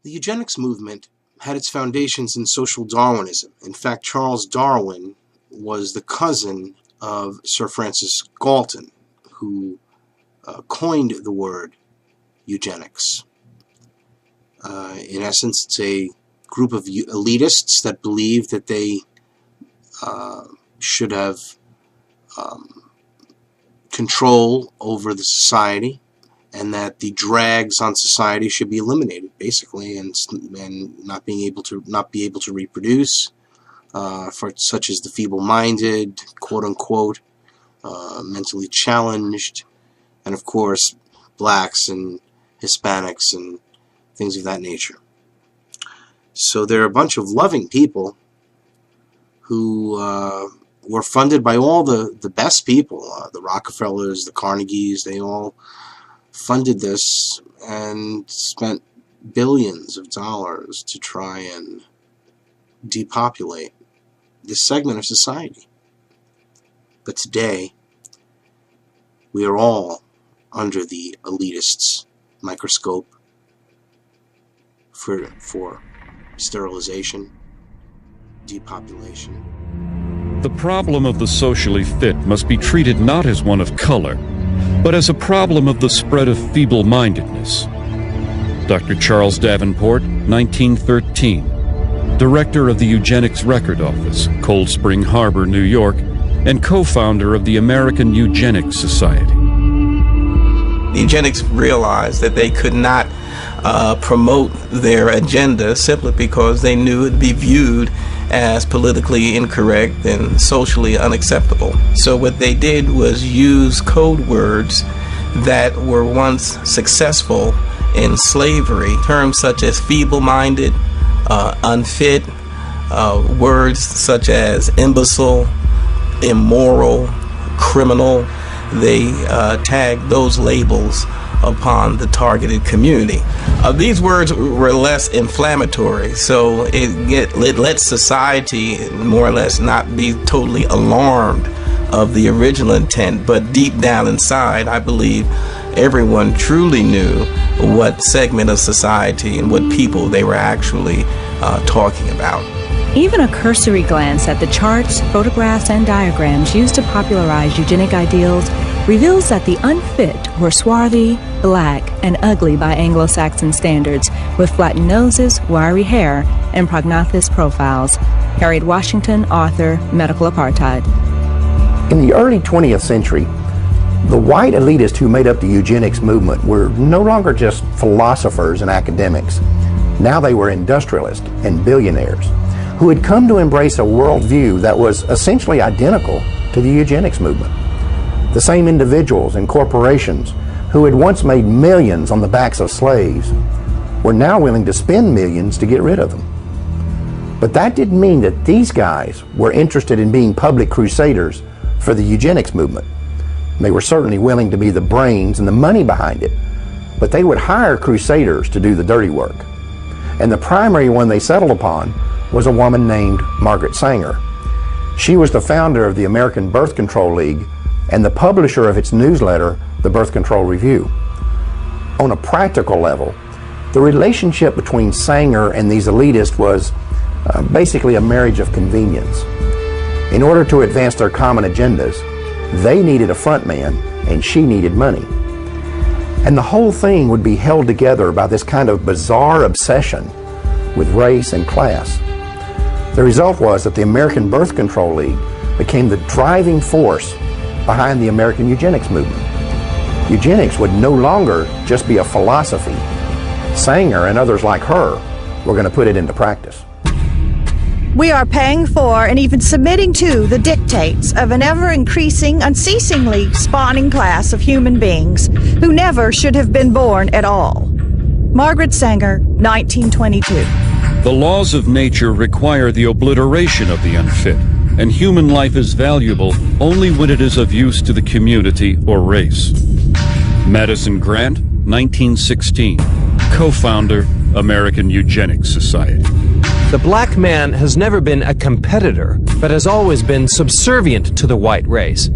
The eugenics movement had its foundations in social Darwinism. In fact, Charles Darwin was the cousin of Sir Francis Galton, who coined the word eugenics. In essence, it's a group of elitists that believe that they should have control over the society, and that the drags on society should be eliminated, basically, and not be able to reproduce, for such as the feeble-minded, quote-unquote, mentally challenged, and of course blacks and Hispanics and things of that nature. So they're a bunch of loving people who were funded by all the best people, the Rockefellers, the Carnegies. They all funded this and spent billions of dollars to try and depopulate this segment of society. But today, we are all under the elitists' microscope for sterilization, depopulation. The problem of the socially fit must be treated not as one of color, but as a problem of the spread of feeble-mindedness. Dr. Charles Davenport, 1913, director of the Eugenics Record Office, Cold Spring Harbor, New York, and co-founder of the American Eugenics Society. The eugenics realized that they could not promote their agenda simply because they knew it would be viewed as politically incorrect and socially unacceptable. So what they did was use code words that were once successful in slavery, terms such as feeble-minded, unfit, words such as imbecile, immoral, criminal. They tagged those labels upon the targeted community. These words were less inflammatory, so it let society more or less not be totally alarmed of the original intent, but deep down inside, I believe everyone truly knew what segment of society and what people they were actually talking about. Even a cursory glance at the charts, photographs, and diagrams used to popularize eugenic ideals reveals that the unfit were swarthy, black, and ugly by Anglo-Saxon standards, with flattened noses, wiry hair, and prognathous profiles. Harriet Washington, author, Medical Apartheid. In the early 20th century, the white elitists who made up the eugenics movement were no longer just philosophers and academics. Now they were industrialists and billionaires who had come to embrace a worldview that was essentially identical to the eugenics movement. The same individuals and corporations who had once made millions on the backs of slaves were now willing to spend millions to get rid of them. But that didn't mean that these guys were interested in being public crusaders for the eugenics movement. They were certainly willing to be the brains and the money behind it, but they would hire crusaders to do the dirty work. And the primary one they settled upon was a woman named Margaret Sanger. She was the founder of the American Birth Control League and the publisher of its newsletter, the Birth Control Review. On a practical level, the relationship between Sanger and these elitists was basically a marriage of convenience. In order to advance their common agendas, they needed a front man and she needed money. And the whole thing would be held together by this kind of bizarre obsession with race and class. The result was that the American Birth Control League became the driving force behind the American Eugenics movement. Eugenics would no longer just be a philosophy. Sanger and others like her were going to put it into practice. We are paying for and even submitting to the dictates of an ever-increasing, unceasingly spawning class of human beings who never should have been born at all. Margaret Sanger, 1922. The laws of nature require the obliteration of the unfit, and human life is valuable only when it is of use to the community or race. Madison Grant, 1916, co-founder, American Eugenics Society. The black man has never been a competitor, but has always been subservient to the white race.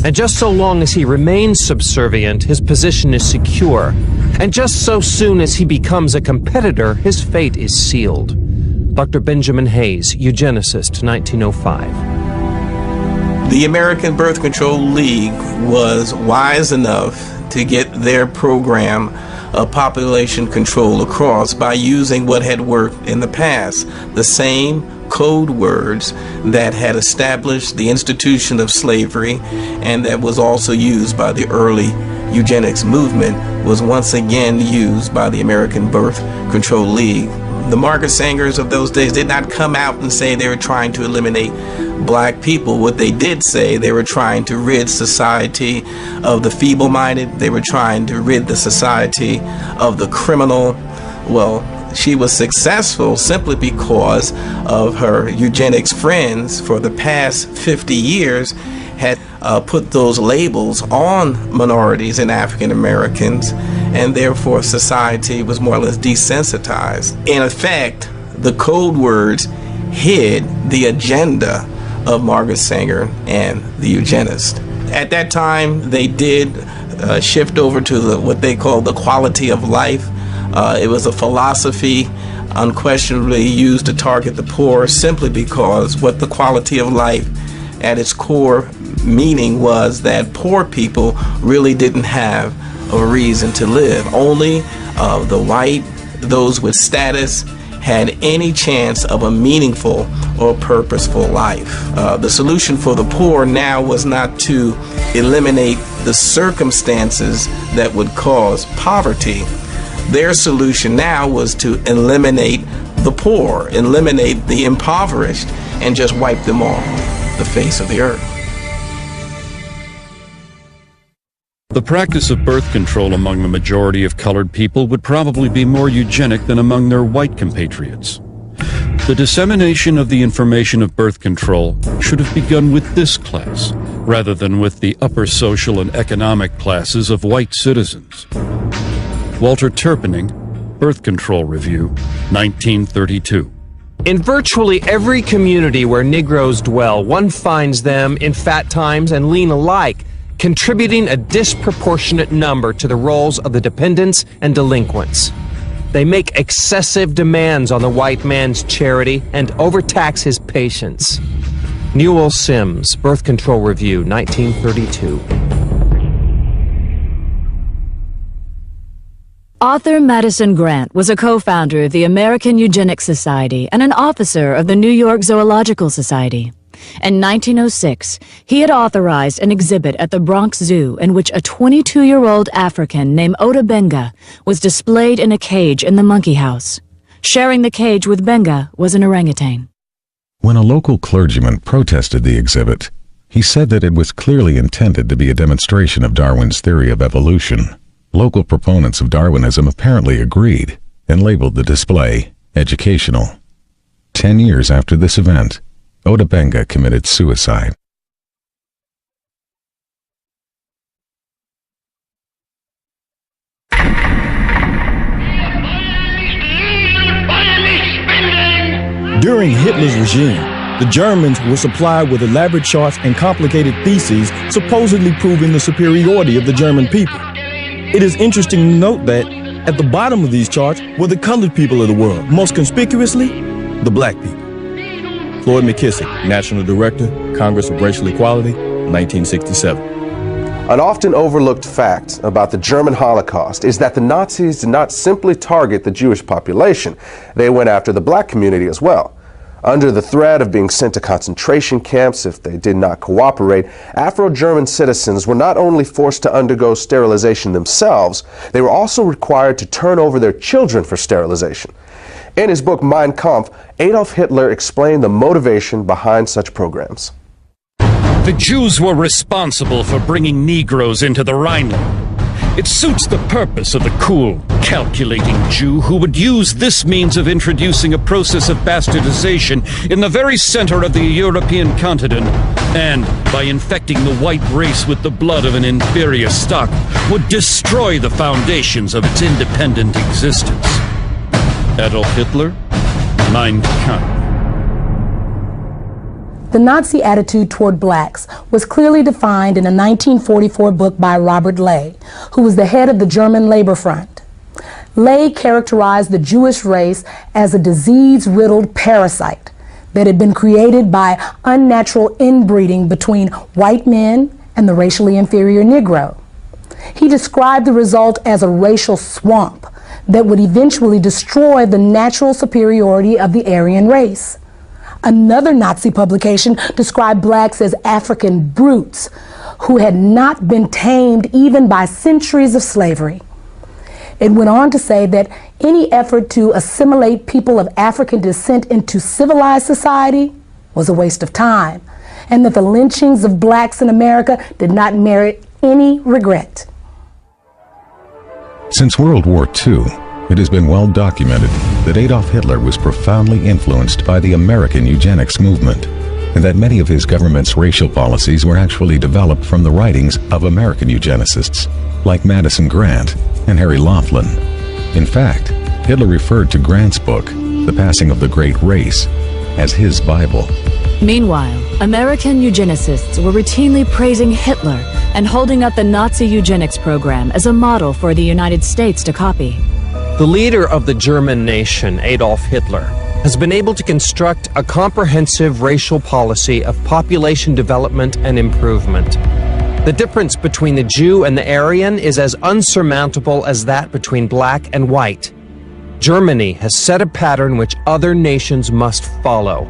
And just so long as he remains subservient, his position is secure. And just so soon as he becomes a competitor, his fate is sealed. Dr. Benjamin Hayes, eugenicist, 1905. The American Birth Control League was wise enough to get their program of population control across by using what had worked in the past, the same code words that had established the institution of slavery and that was also used by the early eugenics movement was once again used by the American Birth Control League. The Margaret Sangers of those days did not come out and say they were trying to eliminate black people. What they did say, they were trying to rid society of the feeble-minded. They were trying to rid the society of the criminal. Well, she was successful simply because of her eugenics friends for the past 50 years had put those labels on minorities and African Americans, and therefore society was more or less desensitized. In effect, the code words hid the agenda of Margaret Sanger and the eugenists. At that time, they did shift over to what they called the quality of life. It was a philosophy unquestionably used to target the poor simply because what the quality of life at its core meaning was that poor people really didn't have a reason to live. Only the white, those with status, had any chance of a meaningful or purposeful life. The solution for the poor now was not to eliminate the circumstances that would cause poverty. Their solution now was to eliminate the poor, eliminate the impoverished, and just wipe them off the face of the earth. The practice of birth control among the majority of colored people would probably be more eugenic than among their white compatriots. The dissemination of the information of birth control should have begun with this class, rather than with the upper social and economic classes of white citizens. Walter Terpening, Birth Control Review, 1932. In virtually every community where Negroes dwell, one finds them in fat times and lean alike, contributing a disproportionate number to the roles of the dependents and delinquents. They make excessive demands on the white man's charity and overtax his patience. Newell Sims, Birth Control Review, 1932. Author Madison Grant was a co-founder of the American Eugenics Society and an officer of the New York Zoological Society. In 1906, he had authorized an exhibit at the Bronx Zoo in which a 22-year-old African named Ota Benga was displayed in a cage in the monkey house. Sharing the cage with Benga was an orangutan. When a local clergyman protested the exhibit, he said that it was clearly intended to be a demonstration of Darwin's theory of evolution. Local proponents of Darwinism apparently agreed and labeled the display educational. 10 years after this event, Ota Benga committed suicide. During Hitler's regime, the Germans were supplied with elaborate charts and complicated theses supposedly proving the superiority of the German people. It is interesting to note that at the bottom of these charts were the colored people of the world, most conspicuously, the black people. Floyd McKissick, National Director, Congress of Racial Equality, 1967. An often overlooked fact about the German Holocaust is that the Nazis did not simply target the Jewish population. They went after the black community as well. Under the threat of being sent to concentration camps if they did not cooperate, Afro-German citizens were not only forced to undergo sterilization themselves, they were also required to turn over their children for sterilization. In his book Mein Kampf, Adolf Hitler explained the motivation behind such programs. The Jews were responsible for bringing Negroes into the Rhineland. It suits the purpose of the cool, calculating Jew who would use this means of introducing a process of bastardization in the very center of the European continent, and, by infecting the white race with the blood of an inferior stock, would destroy the foundations of its independent existence. Adolf Hitler, Mein Kampf. The Nazi attitude toward blacks was clearly defined in a 1944 book by Robert Ley, who was the head of the German Labor Front. Lay characterized the Jewish race as a disease-riddled parasite that had been created by unnatural inbreeding between white men and the racially inferior Negro. He described the result as a racial swamp that would eventually destroy the natural superiority of the Aryan race. Another Nazi publication described blacks as African brutes who had not been tamed even by centuries of slavery. It went on to say that any effort to assimilate people of African descent into civilized society was a waste of time, and that the lynchings of blacks in America did not merit any regret. Since World War II, it has been well documented that Adolf Hitler was profoundly influenced by the American Eugenics movement, and that many of his government's racial policies were actually developed from the writings of American eugenicists like Madison Grant and Harry Laughlin. In fact, Hitler referred to Grant's book, The Passing of the Great Race, as his Bible. Meanwhile, American eugenicists were routinely praising Hitler and holding up the Nazi eugenics program as a model for the United States to copy. The leader of the German nation, Adolf Hitler, has been able to construct a comprehensive racial policy of population development and improvement. The difference between the Jew and the Aryan is as unsurmountable as that between black and white. Germany has set a pattern which other nations must follow.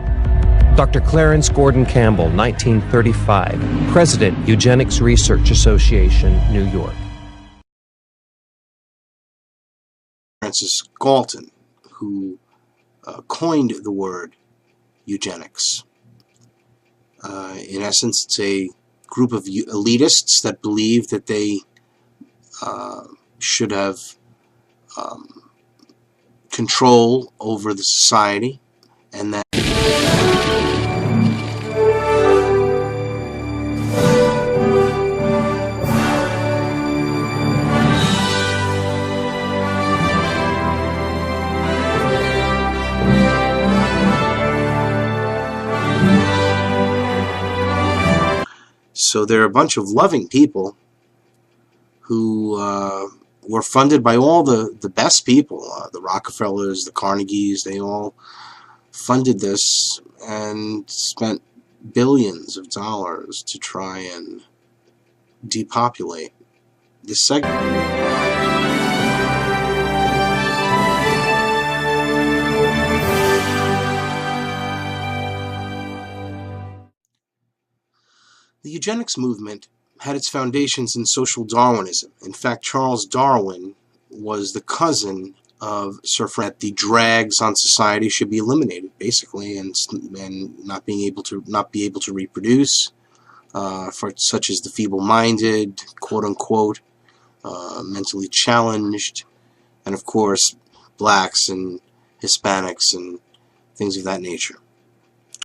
Dr. Clarence Gordon Campbell, 1935, President, Eugenics Research Association, New York. Francis Galton, who coined the word eugenics. In essence, it's a group of elitists that believe that they should have control over the society, and that so they're a bunch of loving people who were funded by all the best people, the Rockefellers, the Carnegies. They all funded this and spent billions of dollars to try and depopulate this segment. The eugenics movement had its foundations in social Darwinism. In fact, Charles Darwin was the cousin of Sir Francis. The drags on society should be eliminated, basically, and not be able to reproduce, for such as the feeble-minded, quote-unquote, mentally challenged, and of course, blacks and Hispanics and things of that nature.